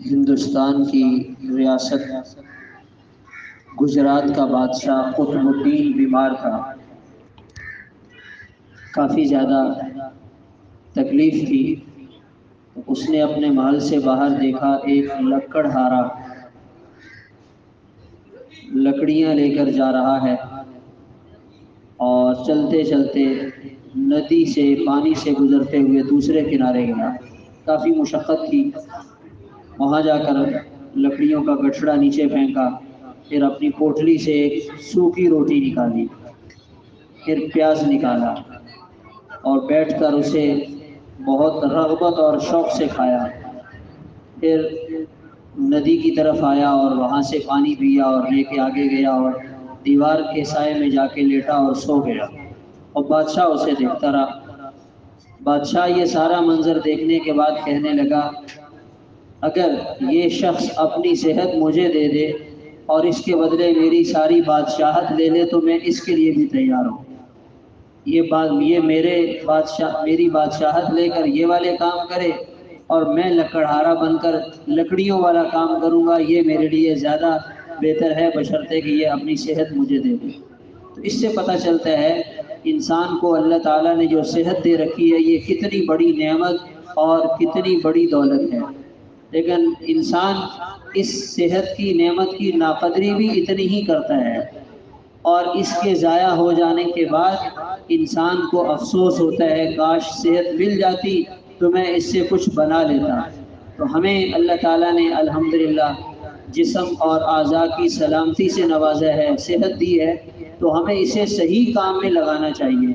ہندوستان کی ریاست گجرات کا بادشاہ قطب الدین بیمار تھا، کافی زیادہ تکلیف تھی۔ اس نے اپنے محل سے باہر دیکھا ایک لکڑہارا لکڑیاں لے کر جا رہا ہے اور چلتے چلتے ندی سے پانی سے گزرتے ہوئے دوسرے کنارے گیا۔ کافی مشقت تھی، وہاں جا کر لکڑیوں کا گٹھڑا نیچے پھینکا، پھر اپنی پوٹلی سے ایک سوکھی روٹی نکالی، پھر پیاز نکالا اور بیٹھ کر اسے بہت رغبت اور شوق سے کھایا۔ پھر ندی کی طرف آیا اور وہاں سے پانی پیا اور لے کے آگے گیا اور دیوار کے سائے میں جا کے لیٹا اور سو گیا، اور بادشاہ اسے دیکھتا رہا۔ بادشاہ یہ سارا منظر دیکھنے کے بعد کہنے لگا، اگر یہ شخص اپنی صحت مجھے دے دے اور اس کے بدلے میری ساری بادشاہت لے لے تو میں اس کے لیے بھی تیار ہوں۔ یہ میری بادشاہت لے کر یہ والے کام کرے اور میں لکڑہارا بن کر لکڑیوں والا کام کروں گا، یہ میرے لیے زیادہ بہتر ہے، بشرطے کہ یہ اپنی صحت مجھے دے دے۔ تو اس سے پتہ چلتا ہے انسان کو اللہ تعالیٰ نے جو صحت دے رکھی ہے یہ کتنی بڑی نعمت اور کتنی بڑی دولت ہے، لیکن انسان اس صحت کی نعمت کی ناقدری بھی اتنی ہی کرتا ہے، اور اس کے ضائع ہو جانے کے بعد انسان کو افسوس ہوتا ہے، کاش صحت مل جاتی تو میں اس سے کچھ بنا لیتا۔ تو ہمیں اللہ تعالیٰ نے الحمدللہ جسم اور اعضاء کی سلامتی سے نوازا ہے، صحت دی ہے، تو ہمیں اسے صحیح کام میں لگانا چاہیے۔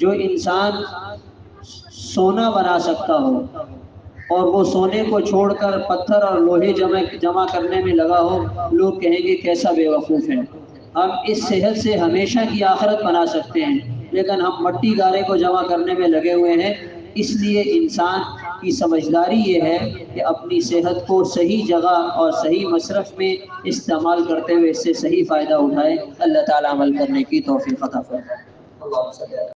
جو انسان سونا بنا سکتا ہو اور وہ سونے کو چھوڑ کر پتھر اور لوہے جمع کرنے میں لگا ہو، لوگ کہیں گے کیسا بے وقوف ہے۔ ہم اس صحت سے ہمیشہ کی آخرت بنا سکتے ہیں، لیکن ہم مٹی گارے کو جمع کرنے میں لگے ہوئے ہیں۔ اس لیے انسان کی سمجھداری یہ ہے کہ اپنی صحت کو صحیح جگہ اور صحیح مصرف میں استعمال کرتے ہوئے اس سے صحیح فائدہ اٹھائے۔ اللہ تعالیٰ عمل کرنے کی توفیق عطا فرمائے۔